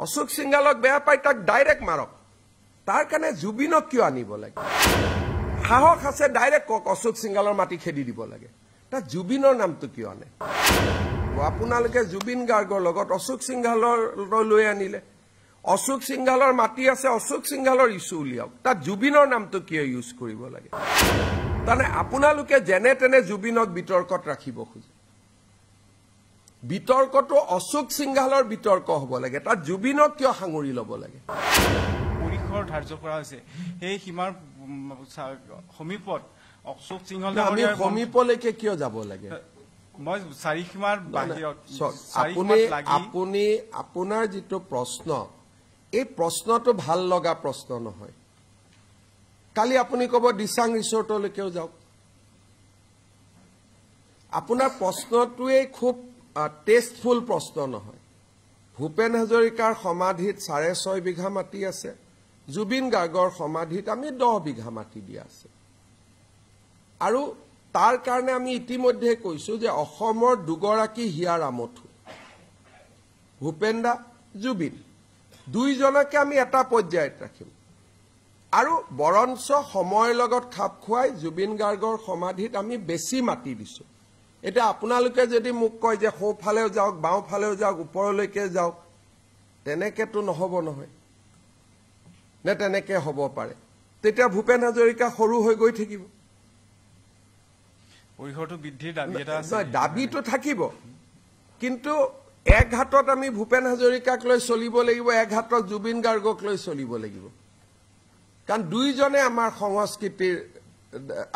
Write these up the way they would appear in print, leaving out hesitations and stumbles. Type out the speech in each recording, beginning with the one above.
অশোক সিংহালক বেয়া পাই তাক ডাইৰেক্ট মাৰক তাৰ কাৰণে জুবিনক কিয় আনিব লাগে সাহস আছে ডাইৰেক্ট কক অশোক সিংহালৰ মাটি খেদি দিব লাগে তা জুবিনৰ নামটো কিয় আনে আপোনালোকে জুবিন গাৰ্গৰ লগত অশোক সিংহালৰ লৈ আনিলে অশোক সিংহালৰ মাটি আছে অশোক সিংহালৰ ইস্যু উলিয়াওক তাত জুবিনৰ নামটো কিয় ইউজ কৰিব লাগে তানে আপোনালোকে যেনে তেনে জুবিনক বিতৰ্কত ৰাখিব খোজে বিতৰ্কটো অশোক সিংহালৰ বিতৰ্ক হ'ব লাগে তাত জুবিনক কিয় সাঙুৰি ল'ব লাগে পৰিসৰ ধাৰ্য কৰা হৈছে সেই সীমাৰ সমীপত অশোক সিংহালে আমি সমীপলৈকে কিয় যাব লাগে মই চাৰি সীমাৰ বাহিৰত আপুনি আপোনাৰ যিটো প্ৰশ্ন এই প্ৰশ্নটো ভাল লগা প্ৰশ্ন নহয় কালি আপুনি ক'ব দিচাং ৰিসৰ্টলৈকেও যাওক আপোনাৰ প্ৰশ্নটোৱে খুব টেষ্টফুল প্ৰশ্ন নহয় ভূপেন হাজৰিকাৰ সমাধিত 6.5 বিঘা মাটি আছে জুবিন গাৰ্গৰ সমাধিত আমি 10 বিঘা মাটি দিয়া আছে আৰু তাৰ কাৰণে আমি ইতিমধ্যে কৈছো যে অসমৰ দুগৰাকী হিয়াৰ আমঠু ভূপেন দা জুবিন দুইজনকে আমি এটা পৰ্যায়ত ৰাখিম আৰু বৰঞ্চ সময়ৰ লগত খাপ খুৱাই জুবিন গাৰ্গৰ সমাধিত আমি বেছি মাটি দিছো এটা আপোনালোকে যদি মোক কয় যে সোঁফালেও যাওক বাওঁফালেও যাওক ওপৰলৈকে যাওক তেনেকেতো নহব নহয় নে তেনেকে হ'ব পাৰে তেতিয়া ভূপেন হাজৰিকা সৰু হৈ গৈ থাকিব পৰিসৰটো বৃদ্ধিৰ দাবী এটা আছে দাবীটো থাকিব কিন্তু এক হাতত আমি ভূপেন হাজৰিকাক লৈ চলিব লাগিব এক হাতত জুবিন গাৰ্গক লৈ চলিব লাগিব কাৰণ দুইজনে আমাৰ সংস্কৃতিৰ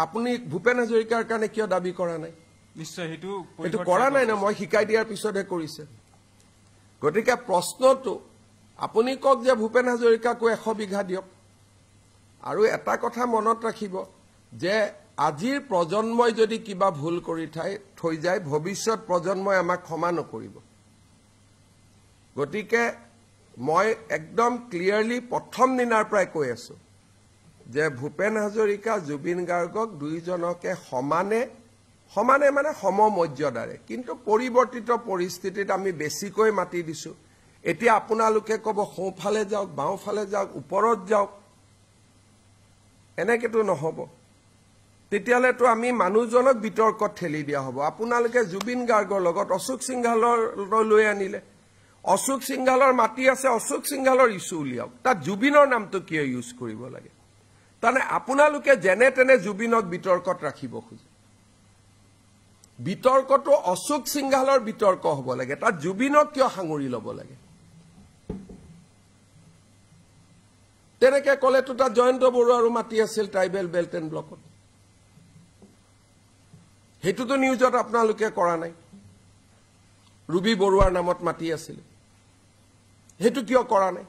আপুনি ভূপেন হাজৰিকাৰ কাৰণে কিয় দাবী কৰা নাই নিশ্চয় সেইটো কৰা নাই না মই শিকাই দিয়াৰ পিছতহে কৰিছে গতিকে প্ৰশ্নটো আপুনি কওক যে ভূপেন হাজৰিকাকো 100 বিঘা দিয়ক আৰু এটা কথা মনত ৰাখিব যে আজিৰ প্ৰজন্মই যদি কিবা ভুল কৰি থৈ যায় ভৱিষ্যত প্ৰজন্মই আমাক ক্ষমা নকৰিব গতিকে মই একদম ক্লিয়াৰলি প্ৰথম দিনাৰ পৰাই কৈ আছো যে ভূপেন হাজৰিকা জুবিন গাৰ্গক দুইজনকে সমানে মানে সমমৰ্যাদাৰে কিন্তু পৰিৱৰ্তিত পৰিস্থিতিত আমি বেছিকৈ মাটি দিছো এতিয়া আপোনালোকে ক'ব সোঁফালে যাওক বাওঁফালে যাওক ওপৰত যাওক এনেকেতো নহব তেতিয়ালেতো আমি মানুহজনক বিতৰ্কত ঠেলি দিয়া হ'ব আপোনালোকে জুবিন গাৰ্গৰ লগত অশোক সিংহালৰ লৈ আনিলে অশোক সিংহালৰ মাটি আছে অশোক সিংহালৰ ইস্যু উলিয়াওক তাত জুবিনৰ নামটো কিয় ইউজ কৰিব লাগে তানে আপোনালোকে যেনে তেনে জুবিনক বিতৰ্কত ৰাখিব খোজে বিতৰ্কটো অশোক সিংহালৰ বিতৰ্ক হ'ব লাগে তাত জুবিনক কিয় সাঙুৰি ল'ব লাগে তেনেকে ক'লেতো তাত জয়ন্ত বৰুৱাৰো মাটি আছিল ট্ৰাইবেল বেল্ট এণ্ড ব্লকত হেতুতো নিউজত আপোনালোকে কৰা নাই ৰুবি বৰুৱাৰ নামত মাটি আছিল হেতু কিয় কৰা নাই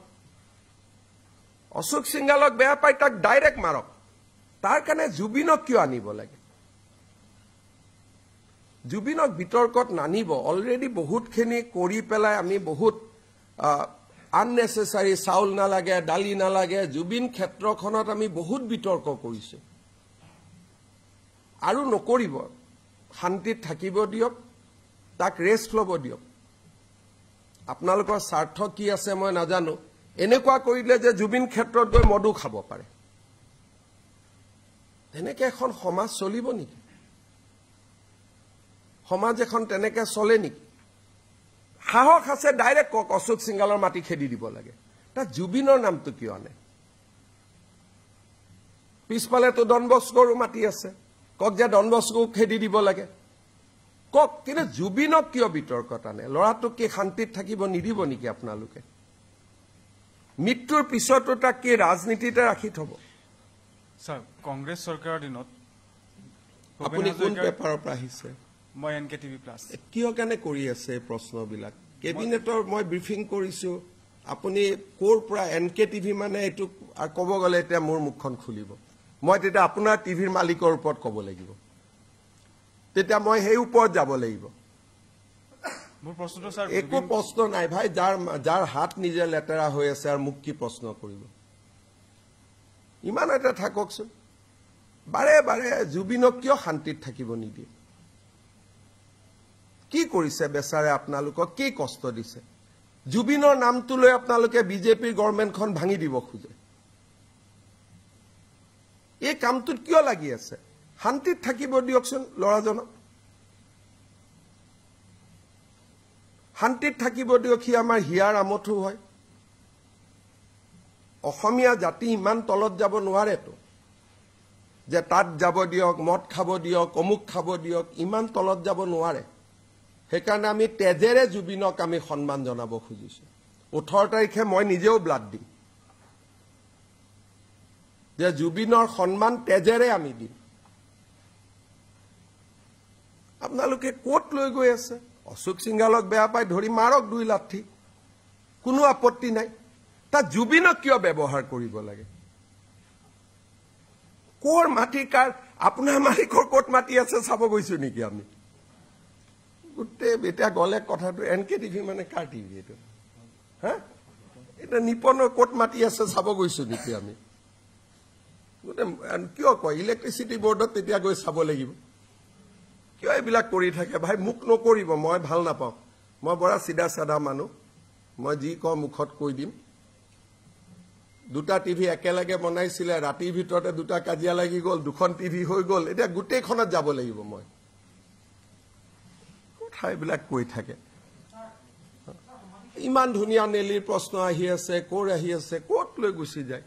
অশোক সিংহালক বেয়া পাই তাক ডাইৰেক্ট মাৰক তাৰ কাৰণে জুবিনক কিয় আনিব লাগে জুবিনক বিতৰ্কত নানিব অলৰেডি বহুতখিনি কৰি পেলাই আমি বহুত আননেসেসাৰী চাউল নালাগে দালি নালাগে জুবিন ক্ষেত্ৰখনত আমি বহুত বিতৰ্ক কৰিছো আৰু নকৰিব শান্তিত থাকিব দিয়ক তাক ৰেষ্ট ল'ব দিয়ক আপোনালোকৰ স্বাৰ্থ কি আছে মই নাজানো এনেকুৱা কৰিলে যে জুবিন ক্ষেত্ৰত গৈ মদু খাব পাৰে তেনেকে এখন সমাজ চলিব নেকি সমাজ এখন তেনেকে চলে নেকি সাহস আছে ডাইৰেক্ট কক অশোক সিংহালৰ মাটি খেদি দিব লাগে তাত জুবিনৰ নামটো কিয় আনে পিছফালেতো ডন বস্কোৰো মাটি আছে কক যে ডন বস্কোক খেদি দিব লাগে কক কিন্তু জুবিনক কিয় বিতৰ্কত আনে ল'ৰাটোক কি শান্তিত থাকিব নিদিব নেকি আপোনালোকে মৃত্যুৰ পিছতো তাক কি ৰাজনীতিতে ৰাখি থব স্যাৰ কংগ্ৰেছ চৰকাৰৰ দিনত আপুনি কোন পেপাৰৰ পৰা আহিছে মই NKTV প্লাস কিয় কেনে কৰি আছে প্ৰশ্নবিলাক কেবিনেটৰ মই ব্ৰিফিং কৰিছো আপুনি কোৰ পৰা NKTV মানে এটো ক'ব গলে এতিয়া মোৰ মুখখন খুলিব মই তেতিয়া আপোনাৰ টিভিৰ মালিকৰ ওপৰত ক'ব লাগিব তেতিয়া মই সেই ওপৰত যাব লাগিব মোৰ প্ৰশ্নটো স্যাৰ একো প্ৰশ্ন নাই ভাই যাৰ হাত নিজে লেতেৰা হৈ আছে আৰু মোক কি প্ৰশ্ন কৰিব ইমান এটা থাককচোন বাৰে বাৰে জুবিনক কিয় শান্তিত থাকিব নিদিয়ে কি কৰিছে বেচাৰে আপোনালোকক কি কষ্ট দিছে জুবিনৰ নামটো লৈ আপোনালোকে বিজেপিৰ গভৰ্ণমেণ্টখন ভাঙি দিব খোজে এই কামটোত কিয় লাগি আছে শান্তিত থাকিব দিয়কচোন ল'ৰাজনক শান্তিত থাকিব দিয়ক সি আমাৰ হিয়াৰ আমঠু হয় অসমীয়া জাতি ইমান তলত যাব নোৱাৰেতো যে তাত যাব দিয়ক মদ খাব দিয়ক অমুক খাব দিয়ক ইমান তলত যাব নোৱাৰে সেইকাৰণে আমি তেজেৰে জুবিনক আমি সন্মান জনাব খুজিছো 18 তাৰিখে মই নিজেও ব্লাড দিম যে জুবিনৰ সন্মান তেজেৰে আমি দিম আপোনালোকে কোট লৈ গৈ আছে অশোক সিংহালক বেয়া পাই ধৰি মাৰক 2 লাঠি কোনো আপত্তি নাই তা জুবিনক কিয় ব্যৱহাৰ কৰিব লাগে কোৰ মাটি কাৰ আপোনাৰ মালিকৰ কোট মাটি আছে চাব গৈছো নেকি আমি গুটে বেটা গলে কথাটো এনকে টিভি মানে কাৰ টিভি এটো হা এটা নিপনৰ কোট মাটি আছে চাব গৈছো নেকি আমি গুটে কিয় কয় ইলেক্ট্ৰিচিটি বোৰ্ডত তেতিয়া গৈ চাব লাগিব কিয় এইবিলাক কৰি থাকে ভাই মুখ নকৰিব মই ভাল নাপাওঁ মই বৰা সিধা সাদা মানুহ মই যি কওঁ মুখত কৈ দিম দুটা টিভি একেলগে বনাইছিলে ৰাতিৰ ভিতৰতে দুটা কাজিয়া লাগি গ'ল দুখন টিভি হৈ গ'ল এতিয়া গুটেইখনত যাব লাগিব মই কথাবিলাক কৈ থাকে ইমান ধুনীয়া নেলিৰ প্ৰশ্ন আহি আছে কোৰ আহি আছে কোট লৈ গুচি যায়